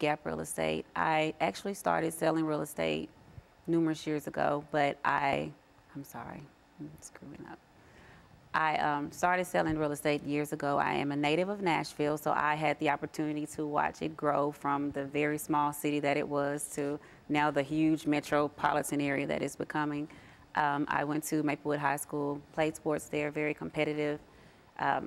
Gap Real Estate. I actually started selling real estate numerous years ago, but I'm sorry, I'm screwing up. I started selling real estate years ago. I am a native of Nashville, so I had the opportunity to watch it grow from the very small city that it was to now the huge metropolitan area that it's becoming. I went to Maplewood High School, played sports there, very competitive.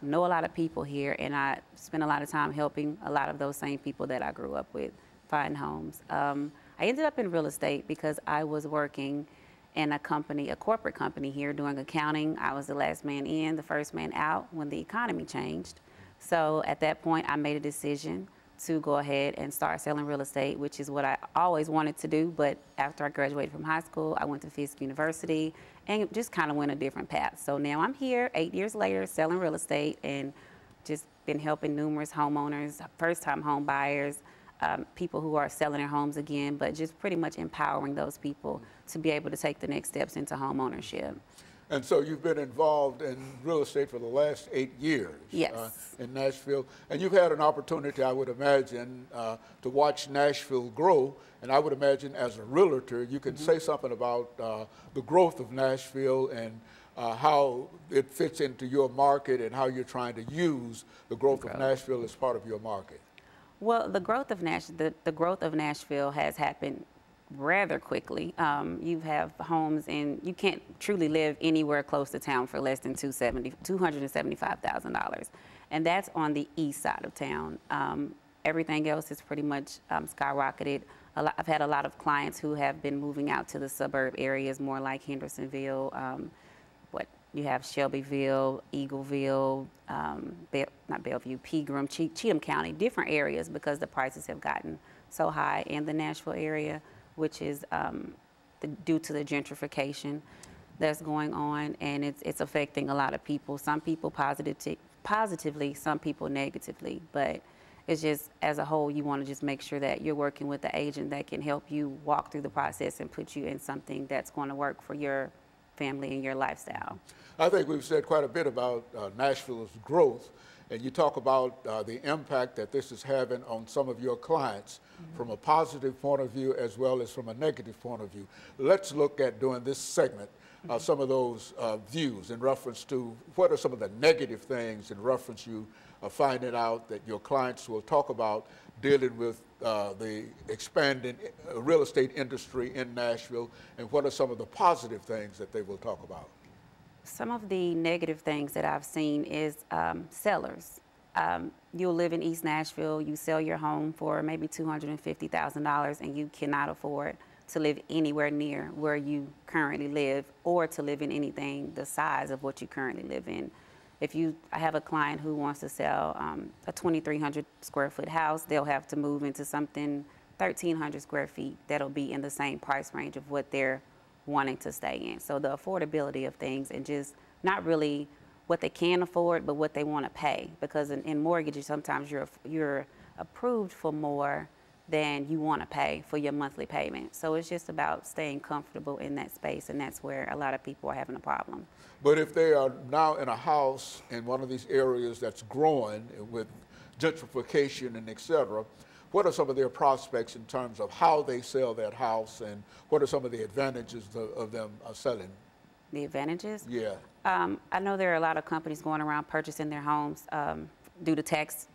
Know a lot of people here, and I spent a lot of time helping a lot of those same people that I grew up with find homes. I ended up in real estate because I was working in a company, a corporate company here, doing accounting. I was the last man in, the first man out when the economy changed. So at that point, I made a decision to go ahead and start selling real estate, which is what I always wanted to do. But after I graduated from high school, I went to Fisk University and just kind of went a different path. So now I'm here 8 years later selling real estate and just been helping numerous homeowners, first-time home buyers, people who are selling their homes again, but just pretty much empowering those people to be able to take the next steps into home ownership. And so you've been involved in real estate for the last 8 years. Yes. In Nashville. And you've had an opportunity, I would imagine, to watch Nashville grow. And I would imagine as a realtor, you can say something about the growth of Nashville and how it fits into your market and how you're trying to use the growth of Nashville as part of your market. Well, the growth of the growth of Nashville has happened rather quickly. You have homes, and you can't truly live anywhere close to town for less than $275,000, and that's on the east side of town. Everything else is pretty much skyrocketed. I've had a lot of clients who have been moving out to the suburb areas, more like Hendersonville. You have Shelbyville, Eagleville, not Bellevue, Pegram, Cheatham County, different areas because the prices have gotten so high in the Nashville area, which is due to the gentrification that's going on, and it's affecting a lot of people. Some people positively, some people negatively, but it's just, as a whole, you want to just make sure that you're working with the agent that can help you walk through the process and put you in something that's going to work for your family and your lifestyle. I think we've said quite a bit about Nashville's growth, and you talk about the impact that this is having on some of your clients from a positive point of view as well as from a negative point of view. Let's look at, during this segment, some of those views in reference to what are some of the negative things in reference you finding out that your clients will talk about dealing with the expanding real estate industry in Nashville, and what are some of the positive things that they will talk about? Some of the negative things that I've seen is sellers. You'll live in East Nashville, you sell your home for maybe $250,000, and you cannot afford to live anywhere near where you currently live or to live in anything the size of what you currently live in. I have a client who wants to sell a 2,300 square foot house, they'll have to move into something 1,300 square feet that'll be in the same price range of what they're wanting to stay in. So the affordability of things, and just not really what they can afford, but what they want to pay. Because in mortgages, sometimes you're approved for more than you want to pay for your monthly payment. So it's just about staying comfortable in that space, and that's where a lot of people are having a problem. But if they are now in a house in one of these areas that's growing with gentrification and et cetera, what are some of their prospects in terms of how they sell that house, and what are some of the advantages of them selling? The advantages? Yeah. I know there are a lot of companies going around purchasing their homes due to tax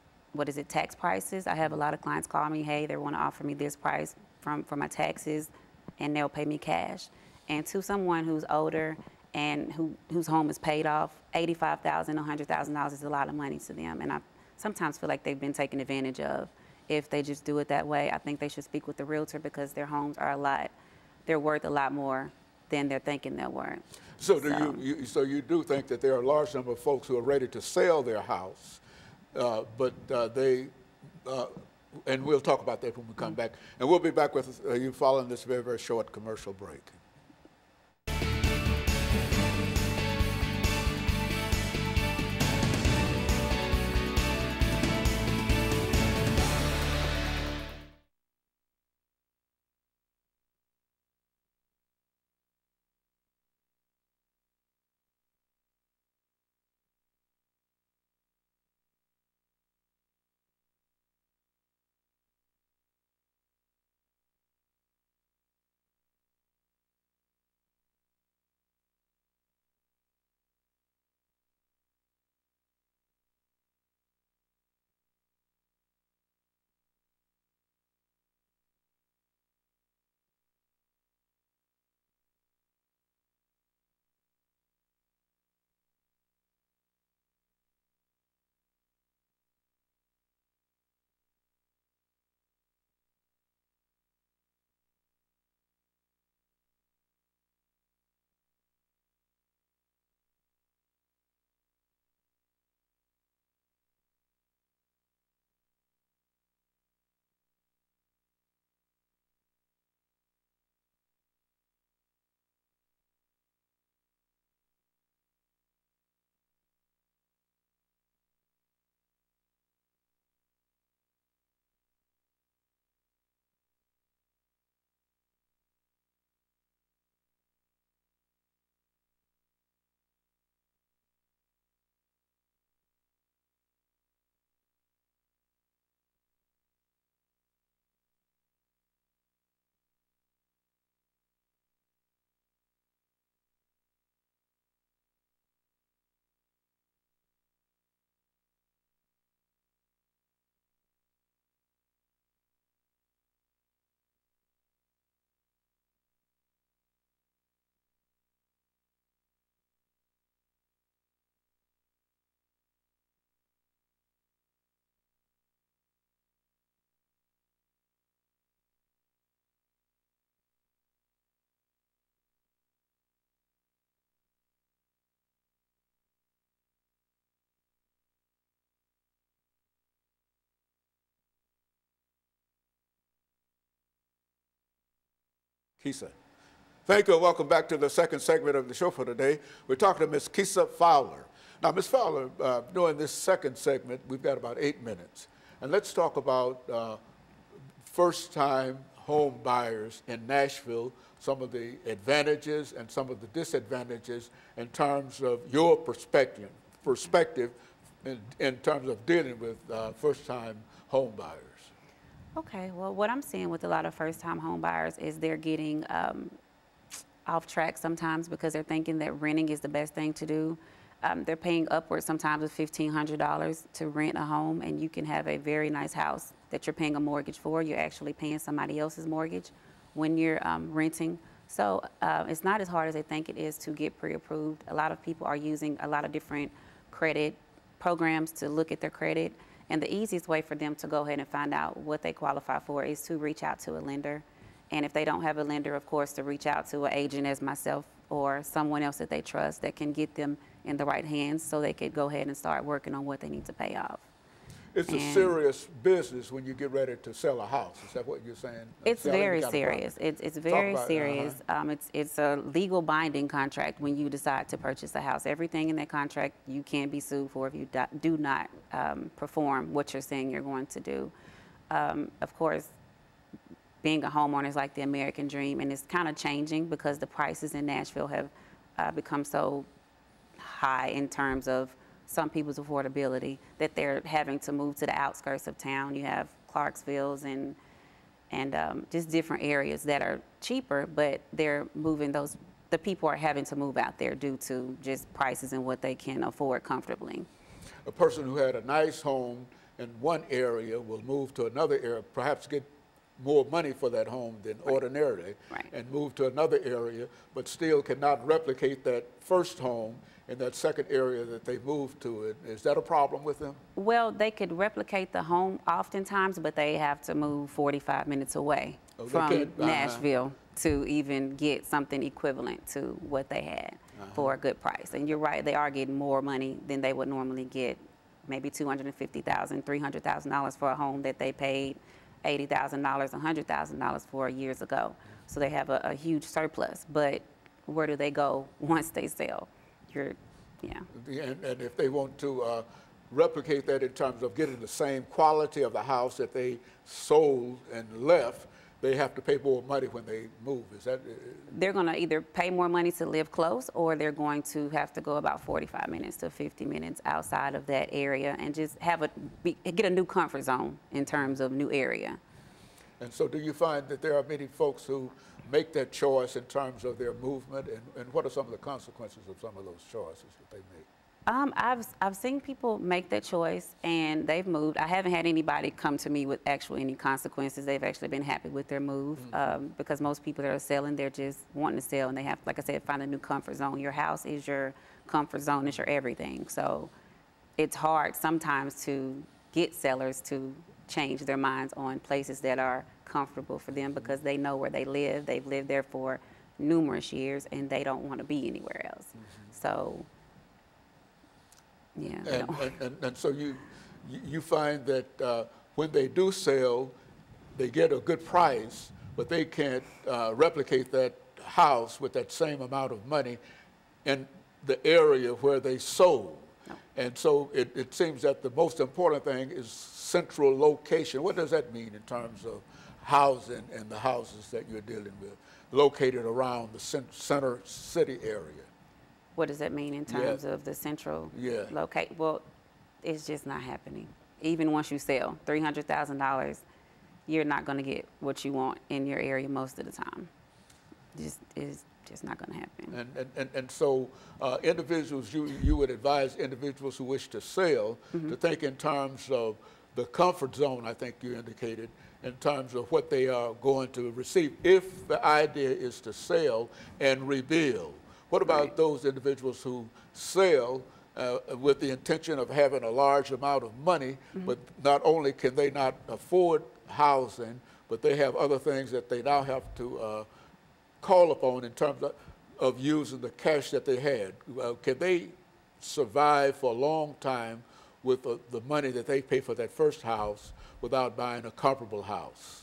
prices. I have a lot of clients call me, hey, they want to offer me this price for my taxes, and they'll pay me cash. And to someone who's older and whose home is paid off, $85,000, $100,000 is a lot of money to them. And I sometimes feel like they've been taken advantage of. If they just do it that way, I think they should speak with the realtor, because their homes are they're worth a lot more than they're thinking they're worth. So you do think that there are a large number of folks who are ready to sell their house, but and we'll talk about that when we come back. And we'll be back with you following this very, very short commercial break. Kisa. Thank you and welcome back to the second segment of the show for today. We're talking to Ms. KFowler. Now, Ms. Fowler, during this second segment, we've got about 8 minutes. And let's talk about first-time home buyers in Nashville, some of the advantages and some of the disadvantages in terms of your perspective in terms of dealing with first-time home buyers. Okay, well, what I'm seeing with a lot of first-time home buyers is they're getting off track sometimes because they're thinking that renting is the best thing to do. They're paying upwards sometimes of $1,500 to rent a home, and you can have a very nice house that you're paying a mortgage for. You're actually paying somebody else's mortgage when you're renting. So it's not as hard as they think it is to get pre-approved. A lot of people are using a lot of different credit programs to look at their credit, and the easiest way for them to go ahead and find out what they qualify for is to reach out to a lender. And if they don't have a lender, of course, to reach out to an agent as myself or someone else that they trust that can get them in the right hands so they could go ahead and start working on what they need to pay off. It's a serious business when you get ready to sell a house. Is that what you're saying? It's very serious. It's very serious. It's a legal binding contract when you decide to purchase a house. Everything in that contract you can be sued for if you do not perform what you're saying you're going to do. Of course, being a homeowner is like the American dream, and it's kind of changing because the prices in Nashville have become so high in terms of some people's affordability that they're having to move to the outskirts of town. You have Clarksville's and just different areas that are cheaper, but they're moving those, the people are having to move out there due to just prices and what they can afford comfortably. A person who had a nice home in one area will move to another area, perhaps get more money for that home than ordinarily, and move to another area, but still cannot replicate that first home in that second area that they moved to. Is that a problem with them? Well, they could replicate the home oftentimes, but they have to move 45 minutes away from Nashville to even get something equivalent to what they had for a good price. And you're right, they are getting more money than they would normally get, maybe $250,000, $300,000 for a home that they paid $80,000, $100,000 for years ago. So they have a huge surplus, but where do they go once they sell? And if they want to replicate that in terms of getting the same quality of the house that they sold and left, they have to pay more money when they move. Is that? They're going to either pay more money to live close, or they're going to have to go about 45 minutes to 50 minutes outside of that area and just have get a new comfort zone in terms of new area. And so do you find that there are many folks who make that choice in terms of their movement, and what are some of the consequences of some of those choices that they make? I've seen people make that choice and they've moved. I haven't had anybody come to me with any consequences. They've actually been happy with their move because most people that are selling, they're just wanting to sell, and they have, like I said, find a new comfort zone. Your house is your comfort zone, is your everything. So it's hard sometimes to get sellers to change their minds on places that are comfortable for them because they know where they live. They've lived there for numerous years and they don't want to be anywhere else. So, yeah. And so you find that when they do sell, they get a good price, but they can't replicate that house with that same amount of money in the area where they sold. No. And so it seems that the most important thing is central location. What does that mean in terms of housing and the houses that you're dealing with, located around the center city area? What does that mean in terms of the central location? Well, it's just not happening. Even once you sell $300,000, you're not going to get what you want in your area most of the time. It's just not going to happen. And so individuals, you would advise individuals who wish to sell to think in terms of the comfort zone, I think you indicated, in terms of what they are going to receive if the idea is to sell and rebuild. What about those individuals who sell with the intention of having a large amount of money, but not only can they not afford housing, but they have other things that they now have to call upon in terms of using the cash that they had? Can they survive for a long time with the money that they pay for that first house without buying a comparable house?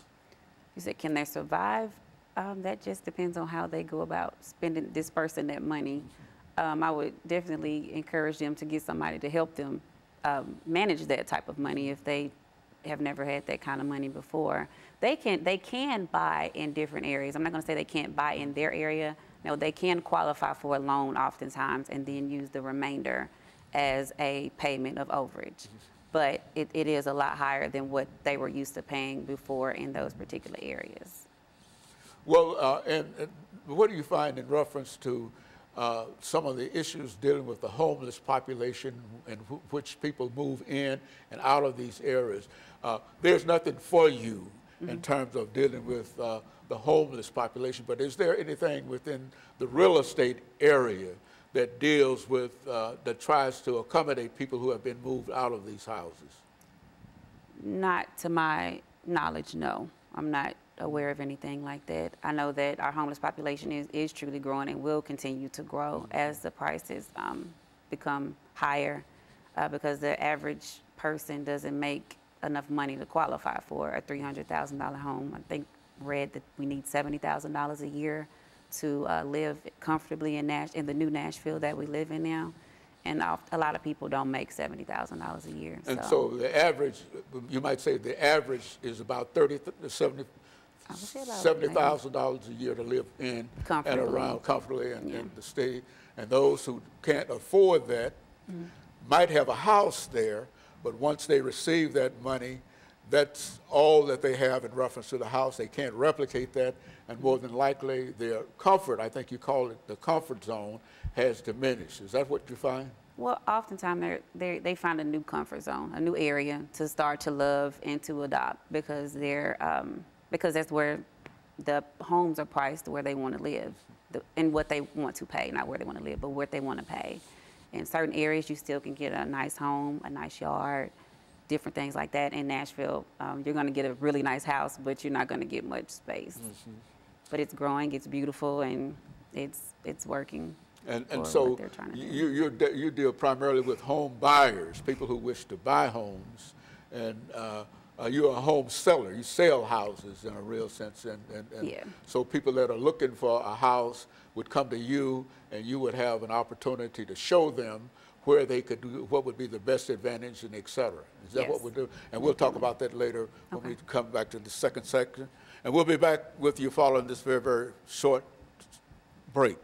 You said, can they survive? That just depends on how they go about dispersing that money. I would definitely encourage them to get somebody to help them manage that type of money if they have never had that kind of money before. They can buy in different areas. I'm not going to say they can't buy in their area. No, they can qualify for a loan oftentimes and then use the remainder as a payment of overage. But it is a lot higher than what they were used to paying before in those particular areas. Well, and what do you find in reference to some of the issues dealing with the homeless population and which people move in and out of these areas? There's nothing for you in terms of dealing with the homeless population, but is there anything within the real estate area that deals with, that tries to accommodate people who have been moved out of these houses? Not to my knowledge, no. I'm not aware of anything like that. I know that our homeless population is truly growing and will continue to grow as the prices become higher because the average person doesn't make enough money to qualify for a $300,000 home. I think read that we need $70,000 a year to live comfortably in the new Nashville that we live in now. And a lot of people don't make $70,000 a year. And so the average, you might say the average is about $70,000 a year to live in and around comfortably in the state. And those who can't afford that might have a house there, but once they receive that money, that's all that they have in reference to the house. They can't replicate that, and more than likely their comfort, I think you call it the comfort zone, has diminished. Is that what you find? Well, oftentimes they find a new comfort zone, a new area to start to love and to adopt because that's where the homes are priced where they want to live and what they want to pay, not where they want to live, but what they want to pay. In certain areas, you still can get a nice home, a nice yard, different things like that. In Nashville, you're going to get a really nice house, but you're not going to get much space. But it's growing, it's beautiful, and it's working. And so you deal primarily with home buyers, people who wish to buy homes, and you're a home seller. You sell houses in a real sense, and so people that are looking for a house would come to you, and you would have an opportunity to show them where they could do, what would be the best advantage, and et cetera. Is that what we're doing? And we'll talk about that later when we come back to the second section. And we'll be back with you following this very, very short break.